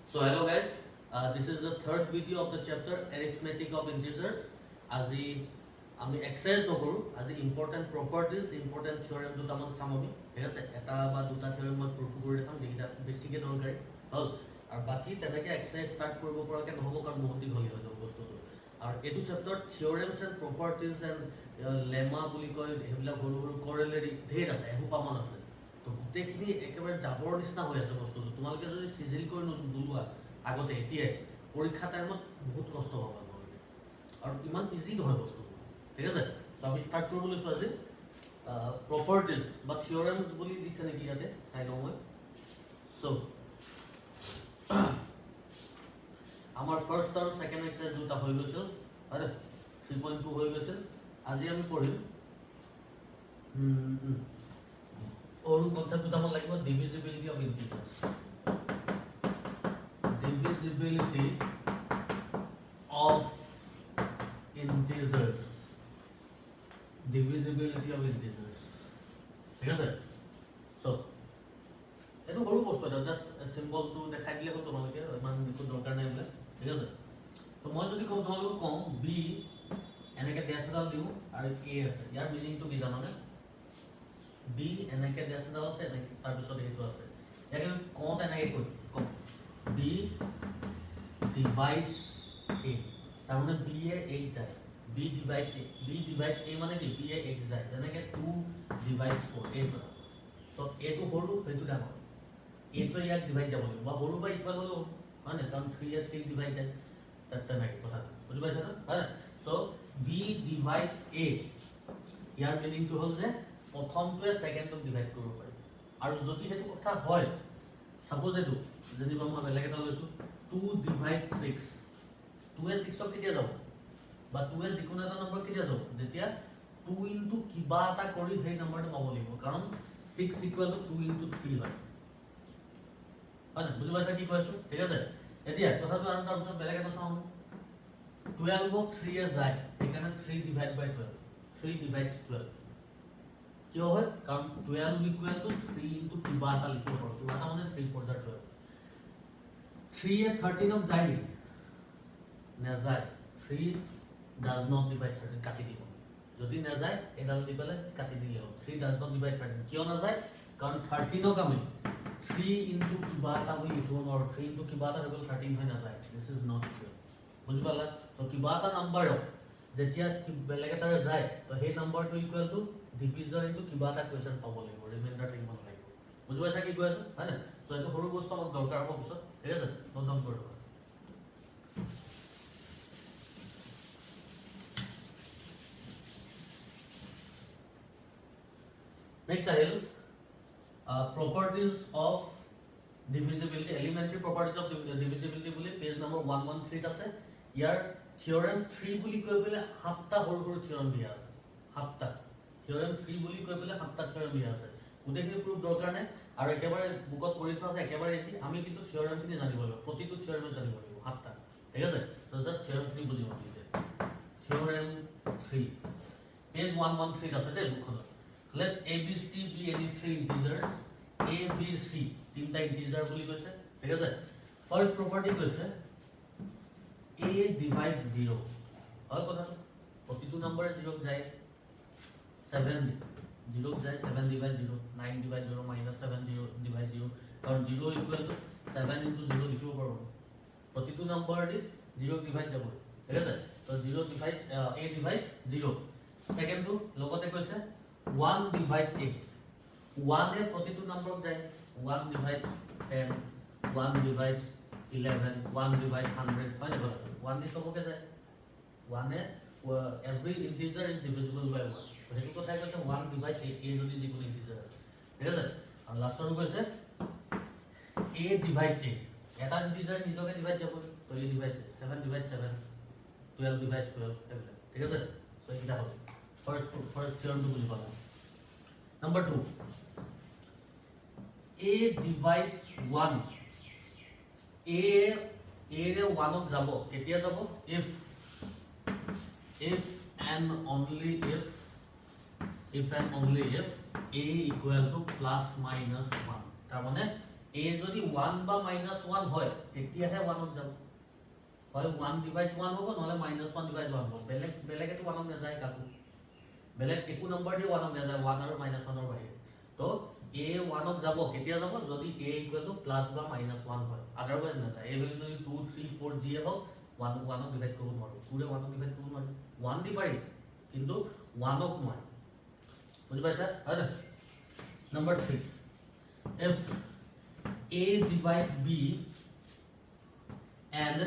So hello guys, this is the third video of the chapter arithmetic of integers. As আমি exercise নকৰো আজি important properties important theorem দুটা মান চাম আমি ঠিক আছে এটা বা দুটা theorem মই proof কৰি দেখাম যেটা বেছিকে দৰকাৰী হল আৰু বাকি তেনেকে exercise start কৰিব পৰাকে নহব কাৰণ বহুত দিন হলি হৈ যাব বস্তুটো আৰু এটো chapter theorems and properties and lemma বুলি কয় হেবলা সৰু সৰু corollary ধেৰ আছে এহুপা মান আছে তো গোটেইখিনি একেবাৰে জাবৰ নিচিনা হৈ আছে বস্তুটো তোমালোকে যদি সিজিল কৰি নদুলুৱা আগতে এতিয়া পৰীক্ষা টাইমত বহুত কষ্ট হ'ব তোমালোকে আৰু ইমান ইজি নহয় বস্তু ঠিক আছে তো আমি স্টার্ট করব লৈছো আজি প্রপার্টিজ বা থিওরেমস বলি দিছে নেকি ইয়াতে চাই লওঁ মই সো আমাৰ ফাৰ্স্ট আৰু সেকেন্ড এক্সাৰসাইজ দুটা হৈ গৈছে আৰে 3.2 হৈ গৈছে আজি আমি পঢ়িম ওৰ কনসেপ্ট দুটা মান লাগিব divisibility of integers divisibility of integers divisibility of integers ঠিক আছে সো এটো সৰু বস্তু এটা জাস্ট সিম্বল টু দেখাই দিলে হ'ল তোমালোকে ইমান একো দৰকাৰ নাই বলে ঠিক আছে তো মই যদি কম তোমালোকক কম b এনেকে ড্যাশ এডাল দিও আৰু a আছে ইয়াৰ মিনিংটো কি জানানে b এনেকে ড্যাশ এডাল আছে এনেকে তাৰ পিছত হেতু আছে ইয়াকে কম এনেকে কই কম b divides a তাৰ মানে b এ 8 যায় b divides a মানে কি b এ 8 যায় যেনেকে 2 divides 4 a পৰা সো a টো হৰু হেতু ডাঙৰ a টো ইয়াক ডিভাইড যাব লাগিব বা হৰু বা ইকুয়াল হলো মানে কারণ 3 এ 3 ডিভাইড যায় তাতে নাই কথা বুঝি পাইছা না হ্যাঁ so b divides a year meaning টো হল যে প্ৰথমটোৱে সেকেন্ডক ডিভাইড কৰিব পাৰি আৰু যদি হেতু কথা হয় সাপোজ এটো যদি মই বেলেগ এটা লৈছো 2 divides 6 2 এ 6 ক কেতিয়া যাব বা 2 এ যিকোনো এটা নম্বৰ কেতিয়া যাব যেতিয়া 2 ইনটু কিবা এটা কৰি সেই নম্বৰটো পাব লাগিব কাৰণ 6 ইকুয়াল টু 2 ইনটু 3 হয় মানে বুজি পাইছা কি কৈছো ঠিক আছে এতিয়া কথাটো আৰু তাৰপিছত বেলেগ এটা চাওঁ 12 ক 3 এ যায় এখানে 3 ডিভাইড বাই 12 3 ডিভাইডস 12 কিয় হয় কাৰণ 12 ইকুয়াল টু 3 ইনটু কিবা এটা লিখিব পাৰো কিবা এটা মানে 3 4 12 3 এ 13 ক যায় নেকি না যায় 3 does not divide 13 কাটি দিব যদি না যায় এডাল দি পেলে কাটি দিলে হ'ব 3 does not divide 13 কিয় না যায় কাৰণ 13 ক আমি 3 ইনটু কিবা এটা বুলি লিখিব নোৱাৰো 3 ইনটু কিবা এটা হৈ গ'ল 13 হৈ না যায় দিস ইজ নট ট্ৰু বুজি পালা তো কিবা এটা নম্বৰ যেতিয়া বেলেগ এটা যায় তো সেই নম্বৰটো ইকুয়াল টু ডিভিজন ইনটু কিবা এটা কোৱেশ্চন পাব লাগিব ৰিমাইন্ডাৰ থাকিব লাগিব বুজি পাইছা কি কৈ আছো হয় না সো এটো সৰু বস্তু আমাক দৰকাৰ হ'ব পিছত ঠিক আছে নোট ডাউন কৰি লবা next ahil properties of divisibility elementary properties of divisibility বুলি page number 113 আছে ইয়াৰ theorem 3 বুলি কৈ বলে সাতটা সৰু সৰু theorem দিয়া আছে সাতটা theorem 3 বুলি কৈ বলে সাতটা theorem দিয়া আছে গোটেইখিনি proof দৰকাৰ নাই আৰু একেবাৰে বুকত কৰি থোৱা আছে একেবাৰে ইজি আমি কিন্তু theorem খিনি জানিব লাগিব প্ৰতিটো theorem জানিব লাগিব সাতটা ঠিক আছে তো জাস্ট theorem 3 বুজিব লাগে theorem 3 page 113 আছে দেই বুকখনত let a b c be any three integers a b c তিনটা ইন্টিজার বুলি কৈছে ঠিক আছে ফার্স্ট প্রপার্টি কৈছে a divides 0 হয় কথা প্ৰতিটো নম্বৰ 0 ক যায় 7 0 ক যায় 7 divide 0 9 divide 0 minus 7 0 divide 0 কাৰণ 0 equal to 7 into 0 লিখিব পাৰো প্ৰতিটো নম্বৰ দি 0 divide যাব ঠিক আছে তো 0 divide a divides 0 second two লগতে কৈছে 1 divides 8 1 এ প্ৰতিটো নম্বৰ ক যায় 1 divides 10 1 divides 11 1 divides 100 হয় না 1 দি সবকে যায় 1 এ every integer is divisible by 1 তো হেতু কথা কৈছে 1 divides 8 a যদি যিকোনো ইন্টিজার ঠিক আছে আৰু লাষ্টৰ কৈছে a divides 8 এটা ইন্টিজার নিজকে ডিভাইড যাব তো a divides 7 divides 7 12 divides 12 ঠিক আছে সো এটা হবে first theorem to বুঝি পালা number 2 a divides 1 a রে 1 ক যাব কেতিয়া যাব if and only if and only if a equal to plus minus 1 তার মানে a যদি 1 বা -1 হয় তেতিয়াহে 1 ত যাব হয় 1 ডিভাইড 1 হ'ব নহলে -1 ডিভাইড 1 হ'ব বেলেগ এটো 1 ত নাযায় কাকো বেলেগ একো নম্বৰ দি 1 ত নাযায় 1 আৰু -1 ৰ বাহিৰে তো a 1 ত যাব কেতিয়া যাব যদি a প্লাস বা -1 হয় আদাৰৱাইজ নাযায় a ভ্যালু যদি 2 3 4 যি হ'ব 1 ত ডিভাইড কৰিব নোৱাৰো 2 ৰে 1 ত ডিভাইড কৰিব নোৱাৰো 1 দি পাৰি কিন্তু 1 ক নোৱাৰি বুজি পাইছা হয় number 3 if a divides b and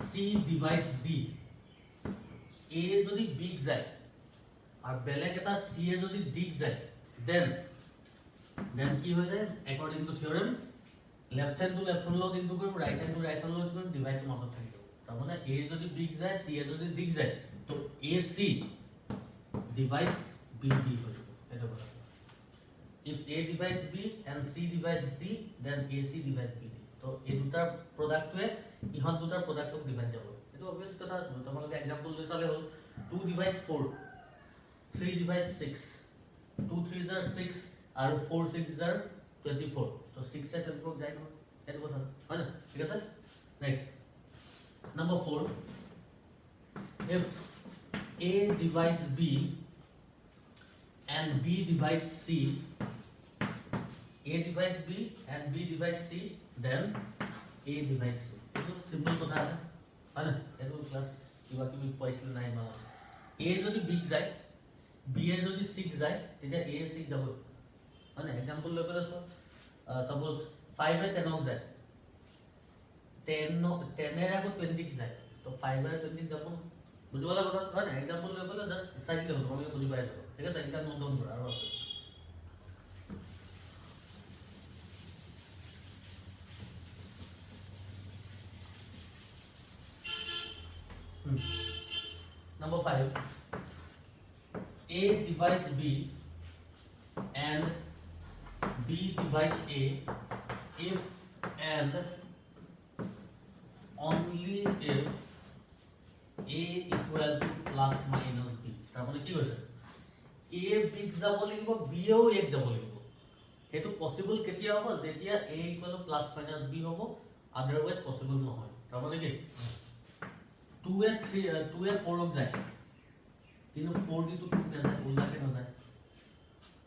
c divides d a যদি b ক যায় আর বেলেগ এটা c এ যদি d ক যায় then কি হৈ যায় according to theorem left hand to left hand log into কৰিম right hand to right hand লগ কৰিম ডিভাইড মাজত থাকিব তাৰ মানে a যদি b ক যায় c এ যদি d ক যায় তো ac divides bd হৈ যাব এটা কথা if a divides b and c divides d then ac divides bd তো এই দুটাৰ প্ৰডাক্টে ইহত দুটাৰ প্ৰডাক্টক ডিভাইড যাব এটো অবভিয়াস কথা তোমালোকে एग्जांपल লৈ চালে হল 2 divides 4 3 divides 6 2 3s are 6 আৰু 4 6s are 24 তো 6 এ 24 যায় ন এটো কথা হয় না ঠিক আছে next number 4 if a divides b and b divides c a divides b and b divides c then a divides c itu simple কথা है ना এটো ক্লাস কিবা কি পাইছিল নাই না a যদি b যায় b এ যদি 6 যায় তেতিয়া a 6 যাব মানে एग्जांपल লৈ পেলাই सपोज 5 এ 10 যায় 10 এর আগত 20 যায় তো 5 এর 20 যাব বুঝিবলা কথা হয় না एग्जांपल লৈ পেলাই জাস্ট চাই দিলে তোমালোকে বুজি পাই যাব ঠিক আছে এটা নোট ডাউন কৰা আৰু আছে number 5 a divides b and b divides a if and only if a equal to plus minus b তার মানে কি হৈছে a b যাব লাগিব b ও a যাব লাগিব হেতু পসিবল কেতিয়া হ'ব যেতিয়া a equal to plus minus b হ'ব আদারওয়াইজ পসিবল নহয় তার মানে কি 2 এ 4 ক যায় কিন্তু 4 দি তো 2 না যায় উল্টাকে না যায়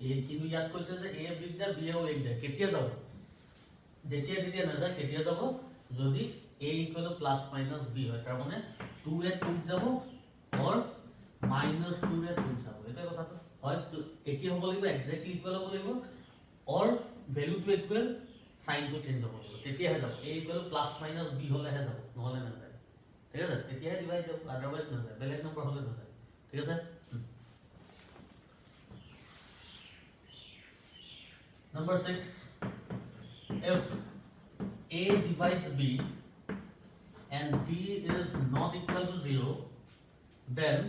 এই কিন্তু ইয়াত কৈছে যে a b যায় b ও a যায় কেতিয়া যাব যেতিয়া না যায় কেতিয়া যাব যদি a equal to plus minus b হয় তার মানে 2 এ 2 যাব और minus 2 এ 2 যাব এটা কথা তো হয় একি হ'ব লাগিব এক্স্যাক্টলি ইকুয়াল হ'ব লাগিব और value to equal sign to change হ'ব তেতিয়া হে যাব a equal to plus minus b হলে হে যাব নহলে না যায় ঠিক আছে তেতিয়া ডিভাইড যাব আদারওয়াইজ না যায় বেলেগ নম্বৰ হলে না যায় ঠিক আছে number 6 if a divides b and b is not equal to 0 then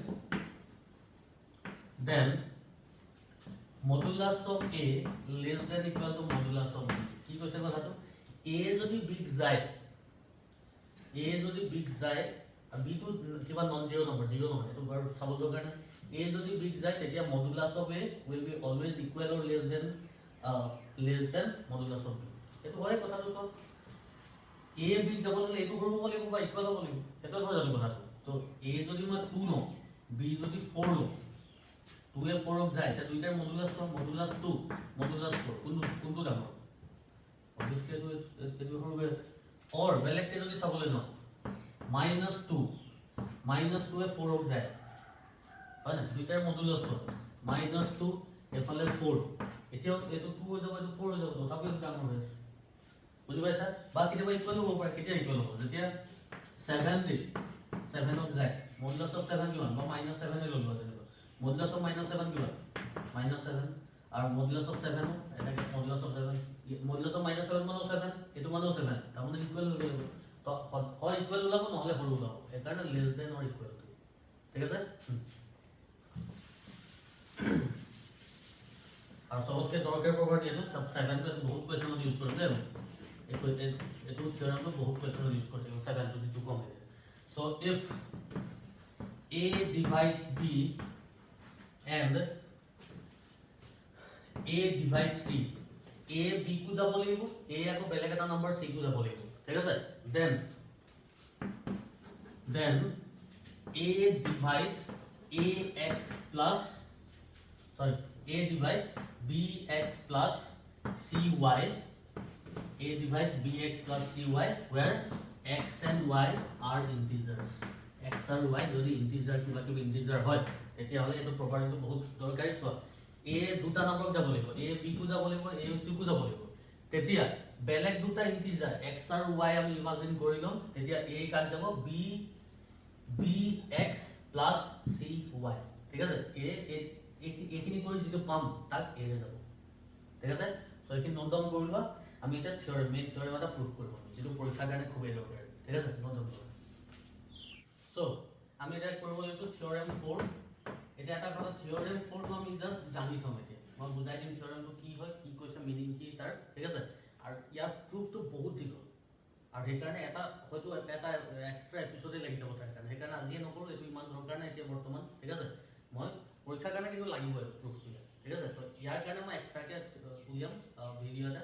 modulus of a less than equal to modulus of b কি কৈছে কথাটো a যদি b যায় আর b তো কিবা নন জিরো নম্বৰ জিৰো নহয় এটো বাৰ চাবল দৰকাৰ নাই a যদি b যায় তেতিয়া modulus of a will be always equal or less than modulus of b এটো হয় কথাটো সব a b যাব হলে এটো কৰিব লাগিব বা ইকুয়াল হ'ব লাগিব এটা হয় জানো কথাটো তো a যদি মই 2 নো b যদি 4 নো 2 এ 4 ক যায় এটা দুইটাৰ মডুলাস 2 মডুলাস 4 কোনটো ডাঙৰ অবভিয়াসলি এটো হবে और বেলেগকে যদি চাবলৈ যাও -2 এ 4 ক যায় হয় না দুইটাৰ মডুলাস -2 এফালে 4 এতিয়া এটো 2 হৈ যাব এটো 4 হৈ যাব তথাপিও ডাঙৰ হৈ আছে বুজি পাইছা বা কেতিয়াবা ইকুয়াল হ'ব পাৰে কেতিয়া ইকুয়াল হ'ব যেতিয়া 7 দি 7 ক যায় মডুলাস অফ 7 কিমান বা -7 এ ললো যেনিবা মডুলাস অফ -7 কিমান -7 আর মডুলাস অফ 7 এটা মডুলাস অফ 7 মডুলাস অফ -7 মানে 7 এটো মানে 7 তার মানে ইকুয়াল হৈ গেল তো হয় ইকুয়াল ওলাব নহলে হল ওলাব এর কারণে লেস দেন অর ইকুয়াল ঠিক আছে আর সবকে দরকার প্রপার্টি এটা সব 7 তে বহুত কোশ্চেন ইউজ করতে হবে এটো থিওরাম বহুত কোশ্চেন ইউজ করতে হবে 7 টু 2 কম so if a divides b and a divides c a b को যাব লাগিব a আকৌ বেলেগ এটা নম্বৰ c को যাব লাগিব ঠিক আছে then a divides ax plus sorry a divides bx plus cy a divides bx plus cy where x and y are integers x and y যদি ইন্টিজার কিবা কিবা ইন্টিজার হয় তেতিয়া হলে এটো প্রপার্টিটো বহুত দৰকাৰী সো a দুটা নম্বৰ যাব লাগিব a b কো যাব লাগিব a c কো যাব লাগিব তেতিয়া বেলেগ দুটা ইন্টিজার x আৰু y আমি ইমাজিন কৰিলম তেতিয়া a কাট যাব b bx plus cy ঠিক আছে a এখিনি কৰি যেটো পাম তাক a ৰে যাব ঠিক আছে সো এখিনি নোট ডাউন কৰিলো আমি এটা থিওৰেম মেইন থিওৰেম এটা প্ৰুফ কৰিব যেটো পৰীক্ষাৰ কাৰণে খুব দৰকাৰী ঠিক আছে নোট ডাউন কৰক সো আমি এটা কৰিব লৈছো থিওৰেম 4 এটা এটা কথা থিওৰেম 4 টো আমি জাস্ট জানি থম এতিয়া মই বুজাই দিম থিওৰেমটো কি হয় কি কৈছে মিনিং কি তাৰ ঠিক আছে আৰু ইয়াৰ প্ৰুফটো বহুত দীঘল আৰু সেই কাৰণে এটা হয়তো এটা এক্সট্ৰা এপিসোডে লাগি যাব তাৰ কাৰণে সেই কাৰণে আজিয়ে নকৰো এটো ইমান দৰকাৰ নাই এতিয়া বৰ্তমান ঠিক আছে মই পৰীক্ষাৰ কাৰণে কিন্তু লাগিব প্ৰুফটো ঠিক আছে তো ইয়াৰ কাৰণে মই এক্সট্ৰাকে উলিয়াম ভিডিও এটা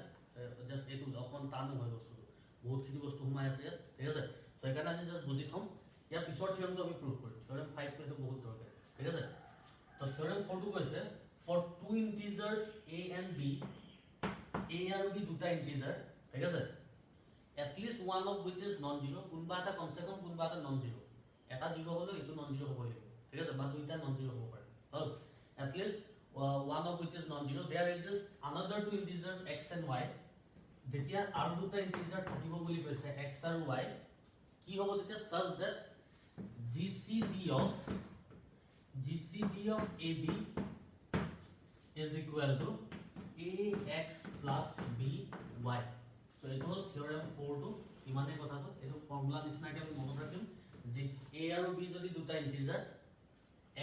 জাস্ট এটো অকন টানো হয় বস্তুটো বহুত খিনি বস্তু সোমাই আছে ঠিক আছে তো এই কাৰণে আজি জাস্ট বুজি থম या পিছৰ থিওৰেমটো আমি প্ৰুফ কৰিম থিওৰেম 5 টো বহুত দৰকাৰী ঠিক আছে তো থিওৰেম 4 টো কৈছে for two integers a and b a আৰু b দুটা ইন্টিজার ঠিক আছে at least one of which is non zero কোনবা এটা কমসে কম কোনবা এটা non zero এটা জিরো হলো এটো non zero হ'ব লাগিব ঠিক আছে বা দুইটা non zero হ'ব পাৰে হল at least one of which is non zero there exists another two integers x and y যেতিয়া আৰু দুটা ইন্টিজাৰ থাকিব বুলি কৈছে x আৰু y কি হ'ব তেতিয়া such that GCD of AB is equal to ax plus by. So it was theorem 4 to ইমানে কথা তো এটো ফর্মুলা নিচিনাকে আমি মনত ৰাখিম যে a আৰু b যদি দুটা ইন্টিজাৰ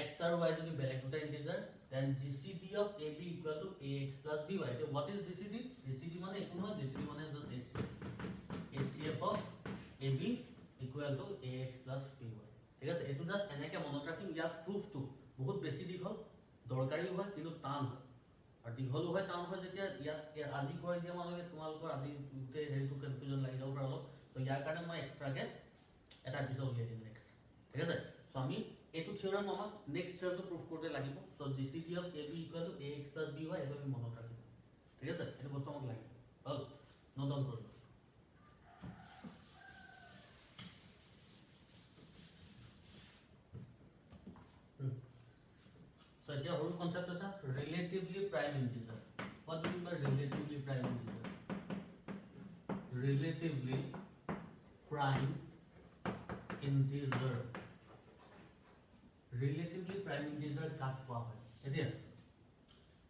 x আৰু y যদি বেলেগ দুটা integer then GCD of AB equal to ax plus by. So what is GCD? GCD মানে একো নহয় GCD মানে just HCF of AB equal to ax plus by. ঠিক আছে এটো জাস্ট এনেকে মনত ৰাখিম ইয়াৰ প্ৰুফটো বহুত বেছি দীঘল দৰকাৰী হয় কিন্তু টান হয় আৰু দীঘল হয় টান হয় যেতিয়া ইয়াত আজি কৰি দিয়া মানে তোমালোকৰ আজি উতে হেৰিটো কনফিউজন লাগি যাব পাৰে অলপ তো ইয়াৰ কাৰণে মই এক্সট্ৰাকে এটা এপিসোড উলিয়াই দিম নেক্সট ঠিক আছে সো আমি এটো থিওৰেম আমাক নেক্সট থিওৰেমটো প্ৰুফ করতে লাগিব so GCD of AB equal to ax plus by এটো আমি মনত ৰাখিম ঠিক আছে এটো বস্তু আমাক লাগিব হল নোট ডাউন কৰক So here whole concept is relatively prime integer. What do you mean by relatively prime integer? Relatively prime integer. Relatively prime integer কাক কোৱা হয় এতিয়া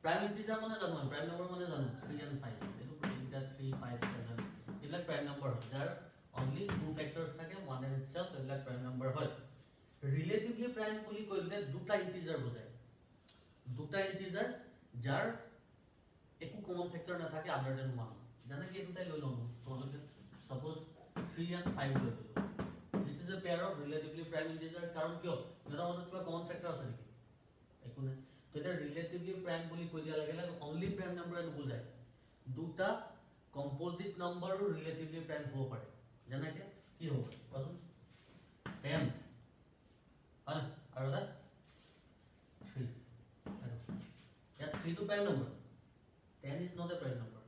prime integer মানে জানো prime number মানে জানো 3 and 5 এটো এটা 3 5 7 এবিলাক prime number হয় যাৰ only two factors থাকে one and itself এবিলাক prime number হয় relatively prime বুলি কইলে দুটা integer বুজায় দুটা ইন্টিজার যার একো কমন ফ্যাক্টর না থাকে আদার দেন 1 জানা কি দুটাই লৈ লম তোমালোকে সাপোজ 3 and 5 লৈ ললো this is a pair of relatively prime integer কারণ কিয় এটা মধ্যে কিবা কমন ফ্যাক্টর আছে নেকি একো নাই তো এটা রিলেটিভলি প্রাইম বুলি কৈ দিয়া লাগিলে অনলি প্রাইম নাম্বার এন বুজায় দুটা কম্পোজিট নাম্বারও রিলেটিভলি প্রাইম হ'ব পাৰে জানা কি হ'ব কোৱাচোন 10 হয় আৰু এটা 3 Yeah, 3 to prime number. 10 is not a prime number.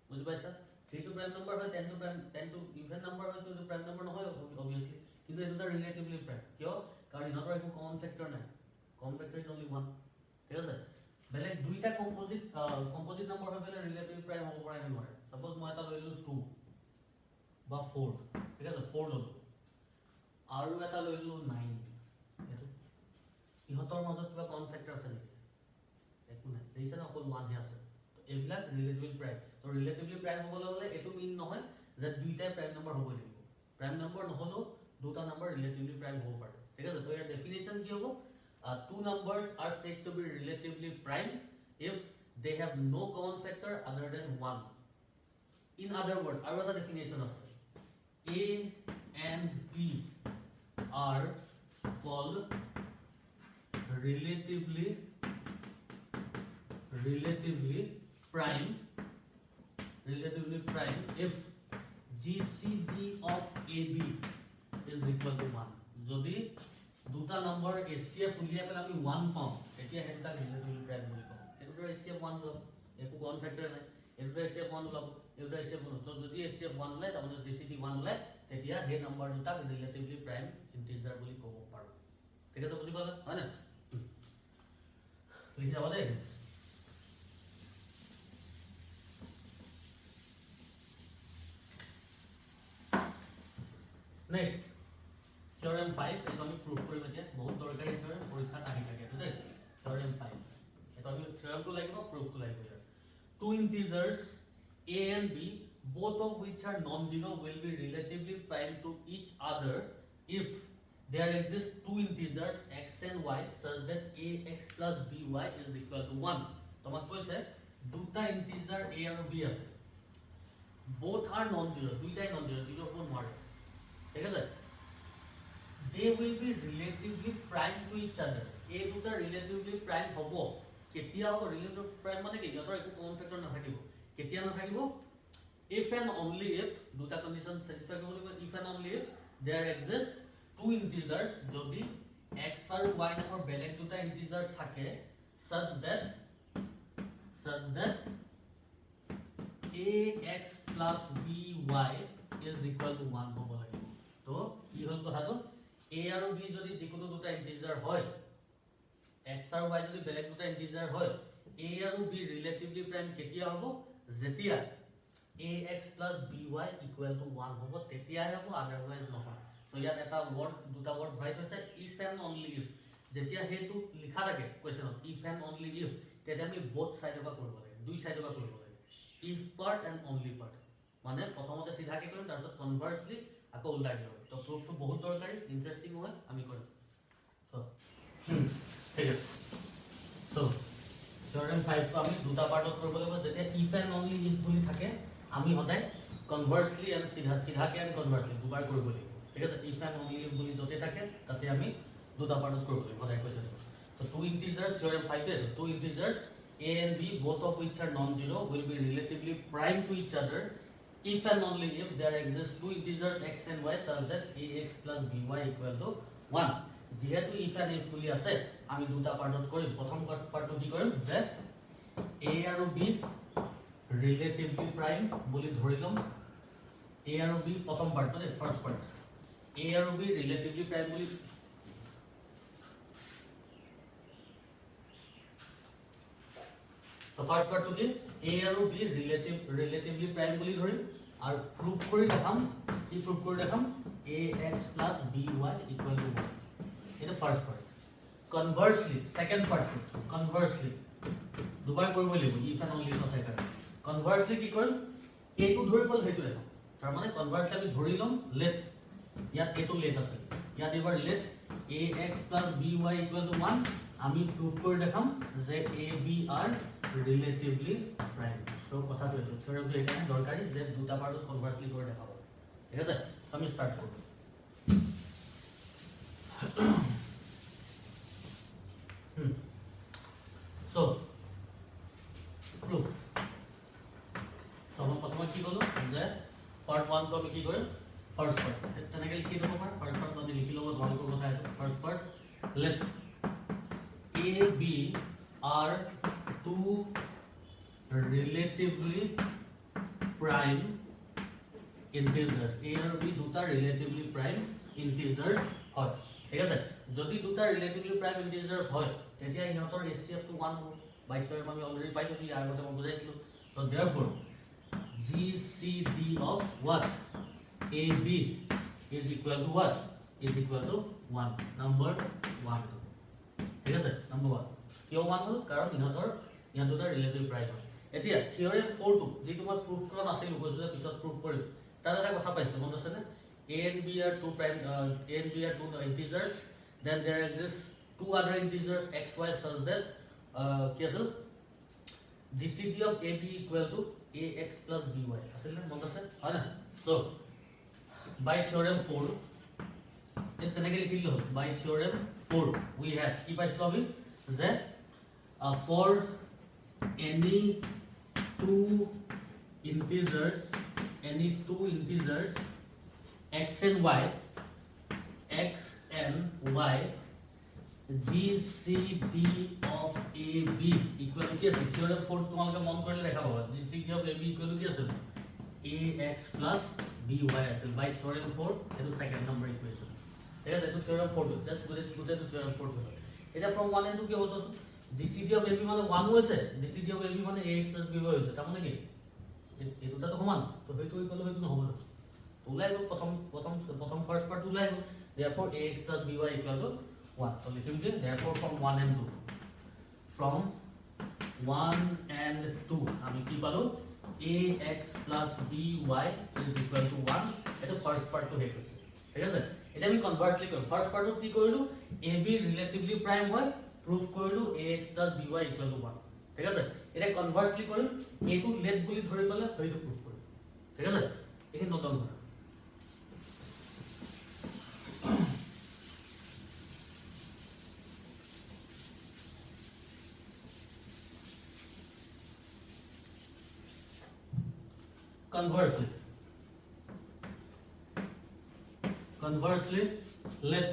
বুঝি পাইছা 3 to prime number হয় 10 to prime 10 to even number হয় তো prime number নহয় obviously কিন্তু এটা রিলেটিভলি prime কিয় কাৰণ ইহঁতৰ একো কমন ফ্যাক্টৰ নাই কমন ফ্যাক্টৰ ইজ only 1 ঠিক আছে বেলেগ দুইটা কম্পোজিট নাম্বাৰ হয় বেলেগ ৰিলেটিভলি prime হ'ব পাৰে নহয় সাপোজ মই এটা লৈলো 2 বা 4 ঠিক আছে 4 ললো আৰু এটা লৈলো 9 ইহঁতৰ মাজত কিবা কমন ফ্যাক্টৰ আছে নেকি একো নাই দেইছা না অকল 1 হে আছে তো এবিলাক ৰিলেটিভলি প্ৰাইম তো ৰিলেটিভলি প্ৰাইম হ'বলৈ হলে এটো মিন নহয় যে দুইটাই প্ৰাইম নাম্বাৰ হ'ব লাগিব প্ৰাইম নাম্বাৰ নহলো দুটা নাম্বাৰ ৰিলেটিভলি প্ৰাইম হ'ব পাৰে ঠিক আছে তো ইয়াৰ ডেফিনিশন কি হ'ব two numbers are said to be relatively prime if they have no common factor other than 1 in other words আৰু এটা ডেফিনিশন আছে a and b are called relatively prime if GCD of AB is equal to 1 যদি দুটা number HCF উলিয়াই পেলাই আমি 1 পাওঁ তেতিয়া হেটা ৰিলেটিভলি প্ৰাইম বুলি কওঁ এটো HCF 1 লব একো কোন ফ্যাক্টৰ নাই এটো HCF 1 লব এটো HCF 1 তো যদি HCF 1 লয় তাহলে GCD 1 লয় তেতিয়া হে নম্বৰ দুটা ৰিলেটিভলি প্ৰাইম ইন্টিজাৰ বুলি ক'ব পাৰো ঠিক আছে বুজি পালে হয় না লিখি যাব দে Next, theorem 5. Eto ami proof kori metia. Bahut dorkari theorem porikhat ahi thake. Today, theorem 5. Eto ami theorem to lagibo, proof to lagibo. Two integers a and b, both of which are non-zero, will be relatively prime to each other if there exist two integers x and y such that ax plus by is equal to 1. Tomak koise duta integer a and b ase. Both are non-zero. Duitai non-zero. Zero ko nore. ঠিক আছে they will be relatively prime to each other এই দুটা relatively prime হ'ব কেতিয়া হ'ব relative prime মানে কি যতৰ একো কমন ফ্যাক্টৰ নাথাকিব কেতিয়া নাথাকিব if and only if দুটা কন্ডিশন স্যাটিসফাই কৰিব লাগিব if and only if there exist two integers যদি x আৰু y নামৰ বেলেগ দুটা ইন্টিজাৰ থাকে such that ax plus by is equal to 1 হ'ব লাগিব তো কি হল কথাটো a আৰু b যদি যিকোনো দুটা ইন্টিজাৰ হয় x আৰু y যদি বেলেগ দুটা ইন্টিজাৰ হয় a আৰু b ৰিলেটিভলি প্ৰাইম কেতিয়া হ'ব যেতিয়া ax by equal to 1 হ'ব তেতিয়া হ'ব আদাৰৱাইজ নহয় সো ইয়াত এটা ওয়াৰ্ড দুটা ওয়াৰ্ড ভৰাই থৈছে if and only if যেতিয়া হেতু লিখা থাকে কোৱেশ্চনত if and only if তেতিয়া আমি both সাইডৰ পৰা কৰিব লাগে দুই সাইডৰ পৰা কৰিব লাগে if part and only part মানে প্ৰথমতে সিধাকে কৰিম তাৰপিছত কনভাৰ্সলি আকৌ উল্টা দিও তো প্ৰুফ তো বহুত দৰকাৰী ইন্টাৰেস্টিং হয় আমি কৰিম সো ঠিক আছে সো theorem 5 আমি দুটা পাৰ্টত কৰিব লাগিব যেতিয়া if and only if বুলি থাকে আমি সদায় কনভাৰ্সলি আৰু সিধাকে আৰু কনভাৰ্সলি দুবাৰ কৰিব লাগিব ঠিক আছে if and only if বুলি যতে থাকে তাতে আমি দুটা পাৰ্টত কৰিব লাগিব সদায় কৈছে তো two integers theorem 5 এর two integers a and b both of which are non-zero will be relatively prime to each other if and only if there exist two integers x and y such that ax plus by equal to 1 যেহেতু if and if বুলি আছে আমি দুটা পাৰ্টত কৰিম প্ৰথম পাৰ্টটো কি কৰিম যে a আৰু b ৰিলেটিভলি প্ৰাইম বুলি ধৰি লম a আৰু b প্ৰথম পাৰ্টটো দে ফাৰ্স্ট পাৰ্ট a আৰু b ৰিলেটিভলি প্ৰাইম বুলি So first part to be a আৰু b relatively prime বুলি ধৰি আৰু proof কৰি দেখাম কি proof কৰি দেখাম ax plus by equal to 1 এটা first part conversely second part conversely দুবাৰ কৰিব লাগিব if and only if আছে কাৰণে conversely কি কৰিম a টো ধৰি পল হেতু দেখাম তাৰ মানে conversely আমি ধৰি লম let ইয়াত a টো let আছে ইয়াত এবাৰ let ax plus by equal to 1 আমি proof কৰি দেখাম যে a b are relatively prime so কথা তো এটো থিওরেম তো এখানে দৰকাৰী যে দুটা পাৰ্টত কনভাৰ্সলি কৰি দেখাব ঠিক আছে আমি স্টার্ট করব so proof so আমি প্রথমে কি করব যে পার্ট 1 তো আমি কি কৰিম ফাৰ্স্ট পাৰ্ট তেনেকে লিখি দেব পাৰ ফাৰ্স্ট পাৰ্ট মানে লিখি লব তোমালোকৰ কথা এটা first part let a b are two relatively prime integers a and b দুটা relatively prime integers হয় ঠিক আছে যদি দুটা relatively prime integers হয় তেতিয়া ইহঁতৰ HCF to 1 হ'ব বাই theorem আমি অলৰেডি পাই গৈছো ইয়াৰ আগতে মই বুজাইছিলো so therefore GCD of what AB is equal to what is equal to 1 number 1 ঠিক আছে number 1 কিয় 1 হল কাৰণ ইহঁতৰ ৰিলেটিভ প্ৰাইম হয় এতিয়া থিওৰেম 4 টো যি তোমাৰ প্ৰুফ কৰা নাছিল কৈছো পিছত প্ৰুফ কৰিম তাৰ এটা কথা পাইছো মনত আছে নে a and b are two prime a and b are two integers then there exists two other integers x y such that কি আছিল GCD of AB equal to ax plus by আছিল না মনত আছে হয় না so by theorem 4 তেনেকে লিখিলো by theorem 4 we have কি পাইছো আমি যে for any two integers x and y GCD of AB equal to क्या है? Theorem 4 तुम्हारे का मान करने देखा होगा. GCD of AB equal to क्या है? AX plus BY है. By theorem 4 ये तो second number equation. ठीक है? तो theorem 4 तो just put it to theorem 4 तो. इधर from 1 and 2 क्या होता है? GCD of AB माने 1 हुए से. GCD of AB माने AX plus BY हुए से. तब माने क्या? ये तो समान. तो ये तो equal तो ना होगा. तो लाइक प्रथम first part तो like. Therefore AX plus BY equal to 1. So लिखेंगे therefore from 1 and 2. From 1 and 2 আমি কি পালো ax plus by is equal to 1. এটা ফার্স্ট পার্ট তো হয়ে গেছে ঠিক আছে এটা আমি কনভার্সলি করব ফার্স্ট পার্টত কি কৰিলো ab ৰিলেটিভলি প্ৰাইম হয় প্ৰুফ কৰিলো ax plus by equal to 1 ঠিক আছে এটা কনভাৰ্সলি কৰিম a টু লেট বুলি ধৰি পেলে হয়তো প্ৰুফ কৰিম ঠিক আছে এখিনি নতুন ধৰা Conversely, let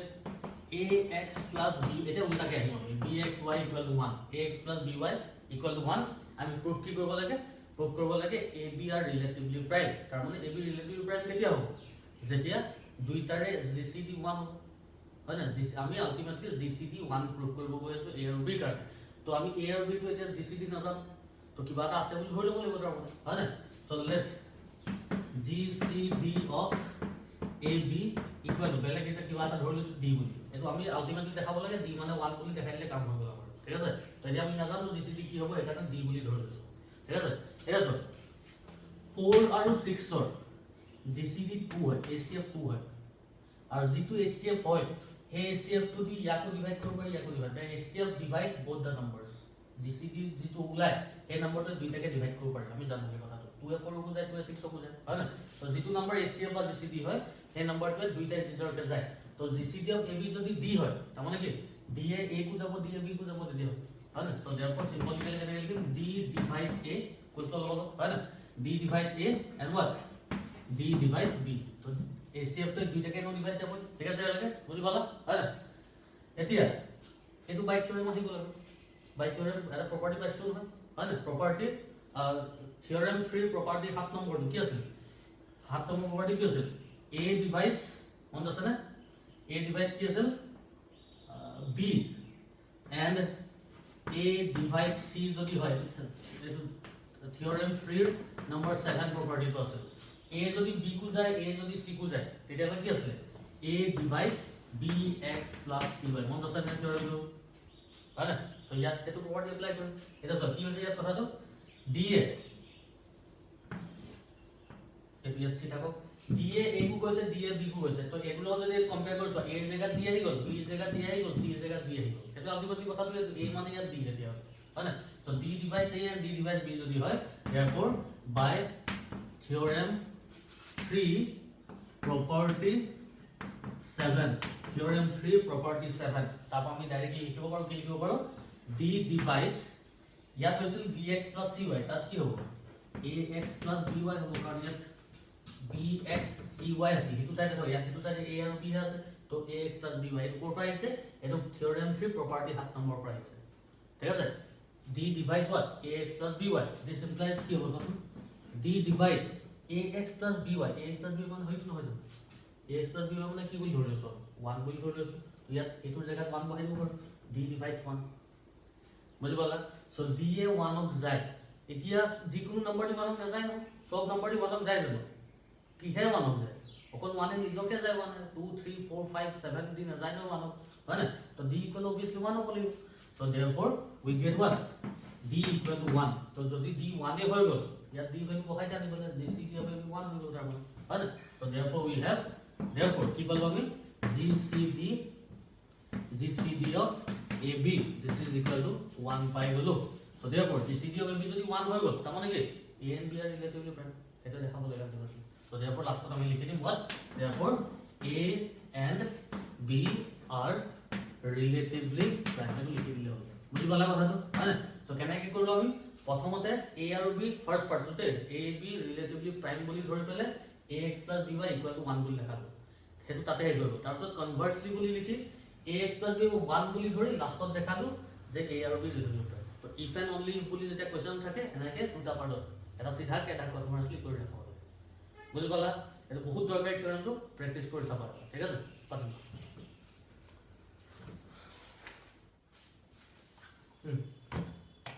ax plus b এটা উল্টা কে আহিব bxy equal to 1 ax plus by equal to 1 আমি প্রুফ কি কৰিব লাগে প্ৰুফ কৰিব লাগে ab are relatively prime তাৰ মানে ab relatively prime কেতিয়া হ'ব যেতিয়া দুইটাৰে gcd 1 হয় না আমি আলটিমেটলি gcd 1 প্ৰুফ কৰিব গৈ আছো a আৰু b কাৰণে তো আমি a আৰু b তো এতিয়া gcd নাজানো তো কিবা এটা আছে বুলি ধৰি ল'ব লাগিব তাৰ মানে হয় না so let GCD of AB equal to বেলেগ এটা কিবা এটা ধৰি লৈছো D বুলি এটো আমি আলটিমেটলি দেখাব লাগে D মানে 1 বুলি দেখাইলে কাম হৈ গ'ল আমাৰ ঠিক আছে তো এতিয়া আমি নাজানো GCD কি হ'ব এটা D বুলি ধৰি লৈছো ঠিক আছে এটা চোৱা 4 আৰু 6 ৰ GCD 2 হয় ACF 2 হয় আৰু যেটো ACF হয় হে ACF টো দি ইয়াকো ডিভাইড কৰিব পাৰি ইয়াকো divide the ACF divides both the numbers GCD যেটো ওলাই এই নম্বৰটো দুইটাকে ডিভাইড কৰিব পাৰি আমি জানো এই কথাটো 2 4 को जाए 2 6 को जाए है ना तो जेतु नंबर ACF বা GCD হয় সেই নম্বৰটো দুইটা ইন্টিজার কে যায় তো GCD of AB যদি D হয় তা মানে কি D এ A को যাব D এ B को যাব D है ना so therefore symbolically can लिखिम D divides A कुछ तो लगो है ना D divides A and what D divides B তো ACF তো দুইটাকে নো ডিভাইড যাব ঠিক আছে লাগে বুঝি পালা है ना এতিয়া এটো বাই থিওরেম আহি গল বাই থিওরেম এটা প্রপার্টি পাইছো নহয় है ना প্রপার্টি Theorem 3 property 7 number কি আছে 7 number property কি আছে a divides মন আছে না a divides কি আছে b and a divides c যদি হয় theorem 3 number 7 property তো আছে a যদি b কো যায় a যদি c কো যায় তেতিয়া কি আছে a divides bx plus cy মন আছে না theorem তো হয় না সো ইয়াত এটো property এপ্লাই কৰিম এটা কি হৈছে ইয়াত কথাটো d a এপিএস সি থাকক ডিএ এ কো কৈছে ডিএ বি কো কৈছে তো এগুলো যদি কম্পেয়ার করছো এ এর জায়গা ডি আহি গল বি এর জায়গা ডি আহি গল সি এর জায়গা ডি আহি গল এটা আলটিমেটলি কথা তো এ মানে ইয়াত ডি দিয়া হয় না so D divides A and D divides B যদি হয় therefore by theorem 3 property 7 theorem 3 property 7 তাপ আমি ডাইরেক্টলি লিখিব পাৰো কি লিখিব পাৰো d divides ইয়াত হৈছিল bx plus cy তাত কি হ'ব ax plus by হ'ব কাৰণ ইয়াত bx cy আছে হিতু সাইডে ধৰ ইয়াত হিতু সাইডে a আৰু b আছে তো ax plus by এটো কোৰ পৰা আহিছে এটো theorem 3 property 7 নম্বৰ পৰা আহিছে ঠিক আছে d divides what ax plus by this implies কি হ'ব দেখুন d divides ax plus by ax plus by মানে হইতো নহয় জানো ax plus by মানে কি বুলি ধৰি লৈছো 1 বুলি ধৰি লৈছো তো ইয়াত এটোৰ জায়গাত 1 বহাই দিব d divides 1 বুজি পালা সো d এ 1 অক যায় এতিয়া যিকোনো নাম্বাৰটি মানক না যায় না সব নাম্বাৰটি মানক যায় যাব কি হে মানক যায় অকল মানে নিজকে যায় মানে 2 3 4 5 7 দি না যায় না মানক হয় না তো d ইকুয়াল obviously 1 হ'ব লাগিব so therefore we get what d equal to 1 তো যদি d 1 এ হৈ গল ইয়াত d ভ্যালু বহাই জানি বলে gcd হবে 1 হৈ গল তাৰ মানে হয় না so therefore we have therefore কি বলবো আমি gcd of ab this is equal to 1 পাই গলো so therefore gcd of ab যদি 1 হৈ গল তাৰ মানে কি a and b are relatively prime এটা দেখাব লাগে আপনাদের so therefore last কথা আমি লিখি দিম what therefore a and b are relatively prime লিখি দিলে হবে বুঝি পালা কথাটো হয় না so কেনে কি করব আমি প্ৰথমতে a আৰু b ফাৰ্স্ট পাৰ্টতে a b ৰিলেটিভলি প্ৰাইম বুলি ধৰি পেলে ax + by = 1 বুলি লেখালো হেতু তাতে হে গলো তাৰপিছত কনভাৰ্সলি বুলি লিখি ax + b 1 বুলি ধৰি লাষ্টত দেখালো যে a আৰু b ৰিলেটিভলি প্ৰাইম তো ইফ এন্ড অনলি বুলি যেটা কোৱেশ্চন থাকে এনেকে দুটা পাৰ্টত এটা সিধা এটা কনভাৰ্সলি কৰি ৰাখা হবে বুজি পালা এটা বহুত দৰকাৰী থিওৰেমটো প্ৰেক্টিস কৰি চাবা ঠিক আছে পাতিম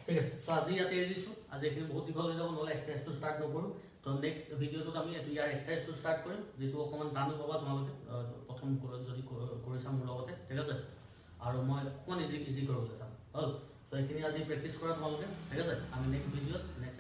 ঠিক আছে তো আজি ইয়াতে এৰি দিছো আজি এখিনি বহুত দীঘল হৈ যাব নহলে এক্সাৰসাইজটো ষ্টাৰ্ট নকৰো তো নেক্সট ভিডিওটোত আমি এটো ইয়াৰ এক্সাৰসাইজটো ষ্টাৰ্ট কৰিম যেটো অকমান টান পাবা তোমালোকে প্ৰথম যদি কৰিছা মোৰ লগতে ঠিক আছে আৰু মই অকমান ইজি কৰিবলৈ চাম হল সো এখিনি আজি প্ৰেক্টিস কৰা তোমালোকে ঠিক আছে আমি নেক্সট ভিডিওত নেক্সট